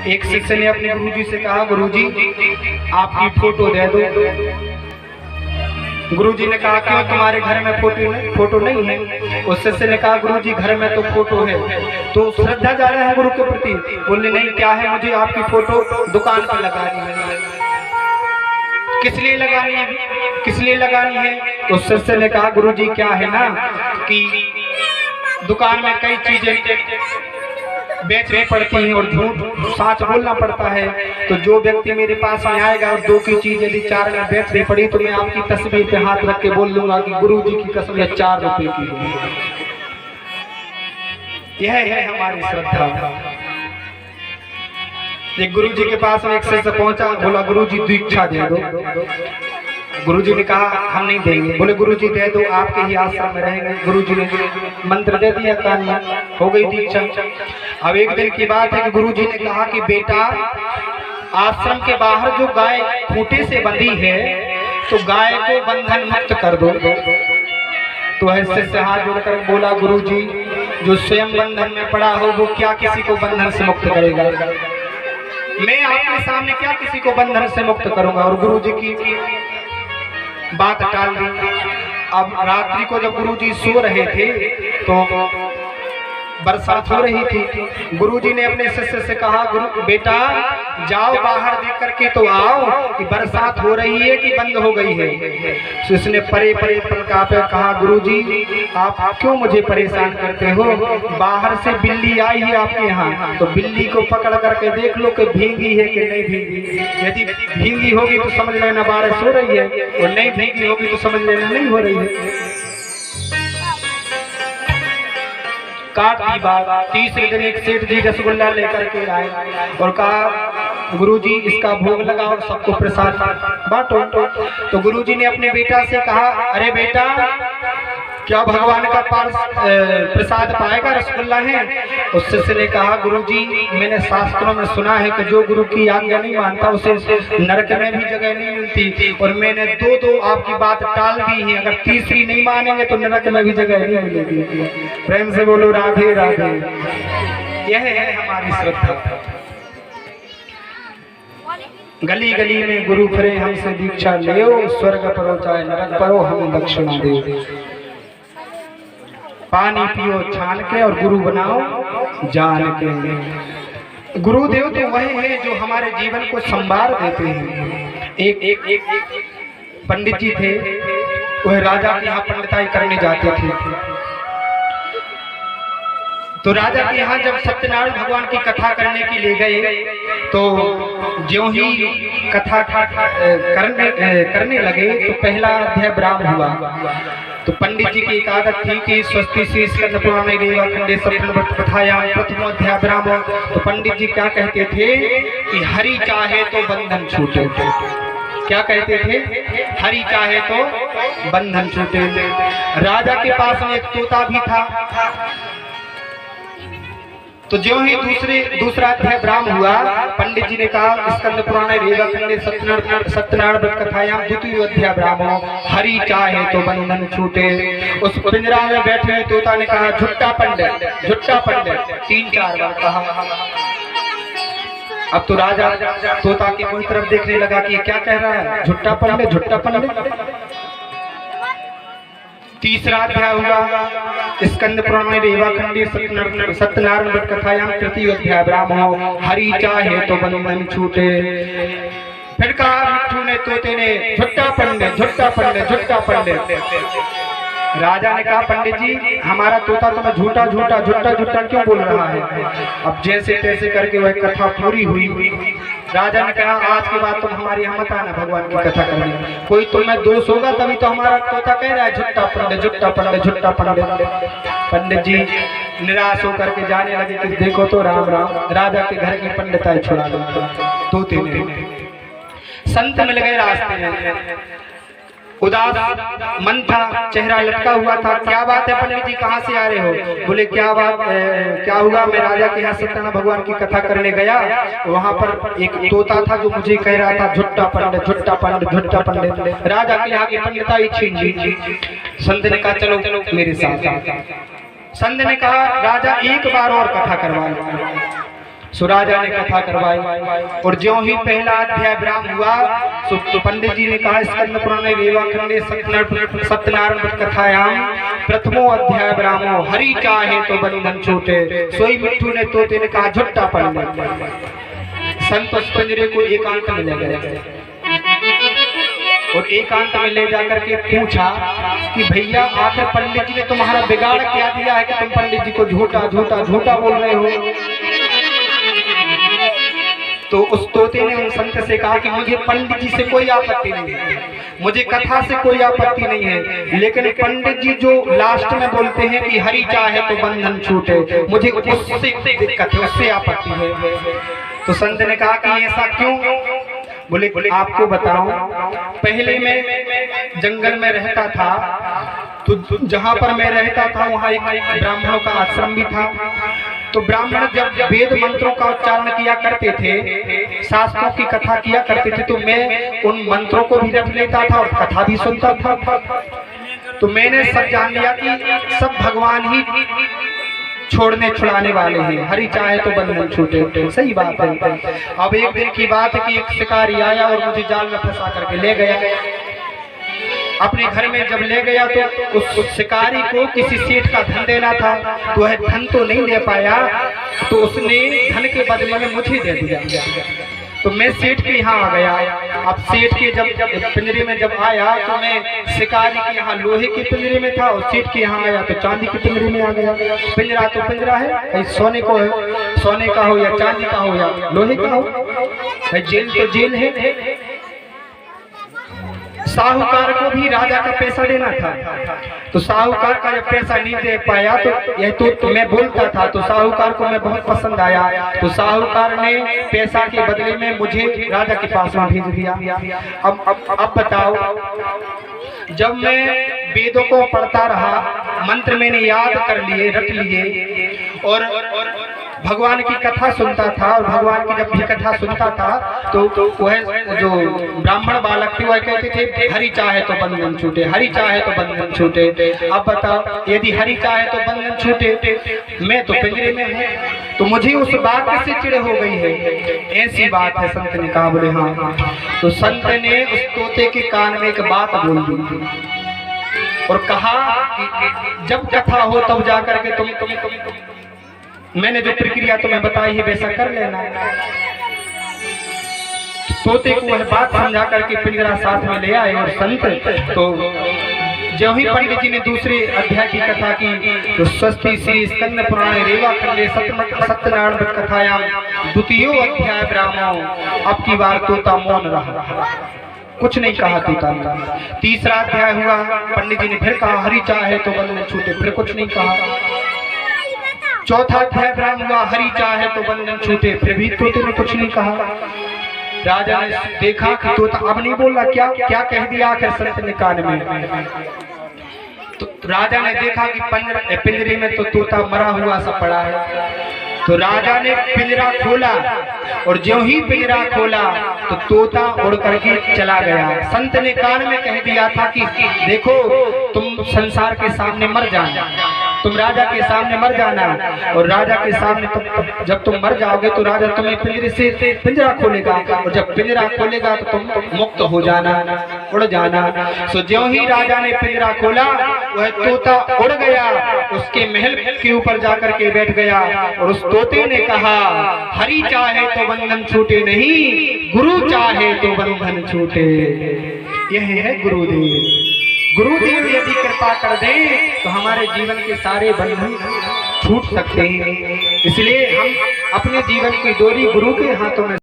एक शिष्य ने अपने गुरुजी से कहा, गुरुजी आपकी फोटो दे दो। गुरुजी ने कहा, क्यों तुम्हारे घर में फोटो नहीं है? उस शिष्य ने कहा, गुरुजी घर में तो फोटो है। तो श्रद्धा ज्यादा है गुरु के प्रति। बोले नहीं, क्या है, मुझे आपकी फोटो दुकान पर लगानी है। किस लिए लगानी है, किस लिए लगानी है? उस शिष्य ने कहा, गुरुजी क्या है ना कि दुकान में कई चीजें बेचनी पड़ती हैं और झूठ सच बोलना पड़ता है। तो जो व्यक्ति मेरे पास में आएगा और 2 की चीज यदि 4 में बेचनी पड़ी तो मैं आपकी तस्वीर पे हाथ रख के बोल दूंगा कि गुरुजी की कसम यह 4 रुपए की है। यह है हमारी श्रद्धा। एक गुरुजी के पास में एक शिष्य पहुंचा, बोला गुरुजी दीक्षा दे दो। गुरुजी ने कहा, हम नहीं देंगे। बोले गुरुजी दे दो, आपके ही आश्रम में रहेंगे। गुरुजी ने मंत्र दे दिया, कान में हो गई दीक्षा। अब एक दिन की बात है कि गुरुजी ने कहा कि बेटा, आश्रम के बाहर जो गाय खूंटे से बंधी है तो गाय को बंधन मुक्त कर दो। तो ऐसे से हाथ जोड़कर बोला, गुरुजी जो स्वयं बंधन में पड़ा हो वो क्या किसी को बंधन से मुक्त करेगा? मैं आपके सामने क्या किसी को बंधन से मुक्त करूंगा? और गुरुजी की बात टाल दी। अब रात्रि को जब गुरुजी सो रहे थे तो बरसात हो रही थी। गुरुजी ने अपने शिष्य से कहा, गुरु बेटा जाओ बाहर देख करके तो आओ कि बरसात हो रही है कि बंद हो गई है। शिष्य ने परे परे पलका पे कहा, गुरुजी आप क्यों मुझे परेशान करते हो? बाहर से बिल्ली आई है आपके यहाँ, तो बिल्ली को पकड़ करके देख लो कि भींगी है कि नहीं भींगी। यदि भींगी होगी तो समझ लेना बारिश हो रही है, और नहीं भींगी होगी तो समझ लेना नहीं हो रही है। काट दी बात। तीसरे दिन एक सेठ जी रसगुल्ला लेकर के आए और कहा, गुरुजी इसका भोग लगाओ और सबको प्रसाद बांटो। तो गुरुजी ने अपने बेटा से कहा, अरे बेटा क्या भगवान का प्रसाद पाएगा? रसगुल्ला है। उस शिष्य ने कहा, गुरुजी मैंने शास्त्रों में सुना है कि जो गुरु की आज्ञा नहीं मानता उसे नरक में भी जगह नहीं मिलती, और मैंने 2 आपकी बात टाल दी है, अगर तीसरी नहीं मानेंगे तो नरक में भी जगह नहीं मिलेगी। प्रेम से बोलो राधे राधे। यह है हमारी श्रद्धा। गली गली में गुरु फिरे हमसे दीक्षा ले, स्वर्ग परो चाहे नरक परो हमें दक्षिणा दे। पानी पियो छान के और गुरु बनाओ जान के। गुरुदेव तो वही है जो हमारे जीवन को संवार देते हैं। एक पंडित जी थे, वह राजा के यहाँ पंडिताई करने जाते थे। तो राजा के यहाँ जब सत्यनारायण भगवान की कथा करने के लिए गए तो ज्यों ही कथा करने लगे तो पहला अध्याय ब्राह्म हुआ। तो पंडित जी की एक आदत थी कि स्वस्ति शीर्ष स्कंद पुराण रेवाखंडे सप्तम कथायां प्रथम अध्याय ब्राह्म। तो पंडित जी क्या कहते थे कि हरि चाहे तो बंधन छूटे। क्या कहते थे? हरि चाहे तो बंधन छूटे। राजा के पास में एक तोता भी था। तो जो ही दूसरा अध्याय ब्राह्म हुआ, पंडित जी ने कहा स्कंद पुराण रेवाखंडे सत्यनारायण व्रत कथायां द्वितीय अध्याय ब्राह्म, हरि चाहे तो बंधन छूटे। उस पिंजरा में बैठे हुए तोता ने कहा, झुट्टा पंडित, झुट्टा पंडित 3-4 बार कहा। अब तो राजा तोता के मुंह तरफ देखने लगा कि ये क्या कह रहा है, झुट्टा पंडित, झुट्टा पंडित। तीसरा अध्याय हुआ स्कंद पुराण रेवाखंडे सत्यनारायण व्रत कथायां तृतीय अध्याय ब्राह्म, हरि चाहे तो बंधन छूटे। फिर कहा मिट्ठू ने, तोते ने, झुट्टा पंडित, झुट्टा पंडित, झुट्टा पंडित। राजा ने कहा, पंडित जी हमारा तोता तुम्हें झूठा झूठा झुट्टा झुट्टा क्यों बोल रहा है? अब जैसे तैसे करके वह कथा पूरी हुई। राजा ने कहा, आज के बाद तुम हमारे यहाँ मत आना भगवान की कथा करने। कोई तुम्हें दोष होगा तभी तो हमारा तोता कह रहा है झुट्टा पंडित, झुट्टा पंडित, झुट्टा पंडित। पंडित जी निराश होकर के जाने लगे कि देखो तो राम राम, राजा के घर की पंडिताई छुड़ा दी तोते ने। संत मिल गए रास्ते में, उदास मन था, चेहरा लटका हुआ था। क्या बात है पंडित जी, कहाँ से आ रहे हो? बोले क्या बात क्या हुआ? मैं राजा के यहाँ सत्यनारायण भगवान की कथा करने गया, वहाँ पर एक तोता था जो मुझे कह रहा था झुट्टा पंडित, झुट्टा पंडित, झुट्टा पंडित। राजा के यहाँ की पंडिताई छीन ली। संत ने कहा चलो चलो मेरे साथ। संत ने कहा राजा एक बार और कथा करवा लो। सो राजा ने कथा करवाई और ज्यों ही पहला अध्याय ब्राह्म हुआ तो पंडित जी ने कहा स्कंद पुराणे रेवा खंडे सत्यनारायण व्रत कथायाम प्रथमो अध्याय ब्राह्मो हरि चाहे तो बंधन छूटे। सोई मिट्ठू ने तोते ने कहा झुट्टा पंडित। संत उस पिंजरे को एकांत में ले गए और एकांत में ले जाकर के पूछा कि भैया आखिर पंडित जी ने तुम्हारा बिगाड़ क्या दिया है कि तुम पंडित जी को झूठा झूठा झूठा बोल रहे हो। तो उस तोते ने उन संत से कहा कि मुझे पंडित जी से कोई आपत्ति नहीं है, मुझे कथा से कोई आपत्ति नहीं है, लेकिन पंडित जी जो लास्ट में बोलते हैं कि हरि चाहे तो बंधन छूटे, मुझे उससे दिक्कत है, उससे आपत्ति है। तो संत ने कहा कि ऐसा क्यों? बोले आपको बताऊं, पहले मैं जंगल में रहता था, तो जहां पर मैं रहता था वहां एक ब्राह्मणों का आश्रम भी था। तो ब्राह्मण जब वेद मंत्रों का उच्चारण किया करते थे, शास्त्रों की कथा किया करते थे, तो मैं उन मंत्रों को भी रट लेता था और कथा भी सुनता था। तो मैंने सब जान लिया कि सब भगवान ही छोड़ने छुड़ाने वाले हैं, हरि चाहे तो बंधन छूटे। सही बात है। अब एक दिन की बात है कि एक शिकारी आया और मुझे जाल में फंसा करके ले गया। अपने घर में जब ले गया तो उस शिकारी को किसी सेठ का धन देना था, तो वह धन तो नहीं दे पाया, तो उसने धन के बदले में मुझे दे दिया। तो मैं सेठ के यहाँ आ गया। अब सेठ के जब पिंजरे में जब आया तो मैं शिकारी के यहाँ लोहे के पिंजरे में था और सेठ के यहाँ आया तो चांदी के पिंजरे में आ गया। पिंजरा तो पिंजरा है, कहीं सोने को है, सोने का हो या चांदी का हो या लोहे का हो, जेल तो जेल है। साहूकार को भी राजा का पैसा देना था, तो साहूकार का जब पैसा नहीं दे पाया तो यह तो मैं बोलता था, तो साहूकार को मैं बहुत पसंद आया, तो साहूकार ने पैसा के बदले में मुझे राजा के पास में भेज दिया। अब बताओ, जब मैं वेदों को पढ़ता रहा, मंत्र मैंने याद कर लिए, रट लिए और भगवान की कथा सुनता था, और भगवान की जब भी कथा सुनता था तो वह जो ब्राह्मण बालक थे वह कहते थे हरि चाहे तो बंधन छूटे, हरि चाहे तो बंधन छूटे। अब बताओ, यदि हरि चाहे तो बंधन छूटे, मैं तो पिंजरे में हूँ, तो मुझे उस बात से चिढ़ हो गई है। ऐसी बात है। संत ने कहा, बोले हाँ। तो संत ने उस तोते के कान में एक बात बोल दी और कहा कि जब कथा हो तब जाकर के तुम मैंने जो प्रक्रिया तुम्हें बताई है वैसा कर लेना। तोते को वह बात समझा करके पिंजरा साथ में ले आए और संत तो जो ही पंडित जी ने दूसरे अध्याय की कथा की तो स्वस्ति श्री स्कंद पुराणे रेवा खंडे सत्यनारायण व्रत कथायाम द्वितीयो अध्याय ब्राह्मण। अब की बार तोता मौन रहा, कुछ नहीं कहा तोता। तीसरा अध्याय हुआ, पंडित जी ने फिर कहा हरि चाहे तो बंधन छूटे, फिर कुछ नहीं कहा। चौथा अध्याय ब्राह्मण हुआ, हरि चाहे तो बंधन छूटे, फिर भी तोते ने कुछ नहीं कहा। राजा ने देखा कि तोता अब नहीं बोल रहा, क्या कह दिया आखिर संत ने कान में। तो राजा ने देखा कि पिंजरे में तो तोता मरा हुआ सा पड़ा है। तो राजा ने पिंजरा खोला और ज्यों ही पिंजरा खोला तो तोता उड़ करके चला गया। संत ने कान में कह दिया था कि देखो, तुम संसार के सामने मर जाना, तुम राजा के सामने मर जाना, और राजा के सामने जब तुम मर जाओगे तो राजा तुम्हें पिंजरे से पिंजरा खोलेगा, और जब पिंजरा खोलेगा तो तुम मुक्त हो जाना, उड़ जाना। सो ज्यों ही राजा ने पिंजरा खोला वह तोता उड़ गया, उसके महल के ऊपर जाकर के बैठ गया और उस तोते ने कहा हरि चाहे तो बंधन छूटे नहीं, गुरु चाहे तो बंधन छूटे। यह है गुरुदेव। गुरुदेव यदि कृपा कर दे तो हमारे जीवन के सारे बंधन छूट सकते हैं। इसलिए हम अपने जीवन की डोरी गुरु के हाथों में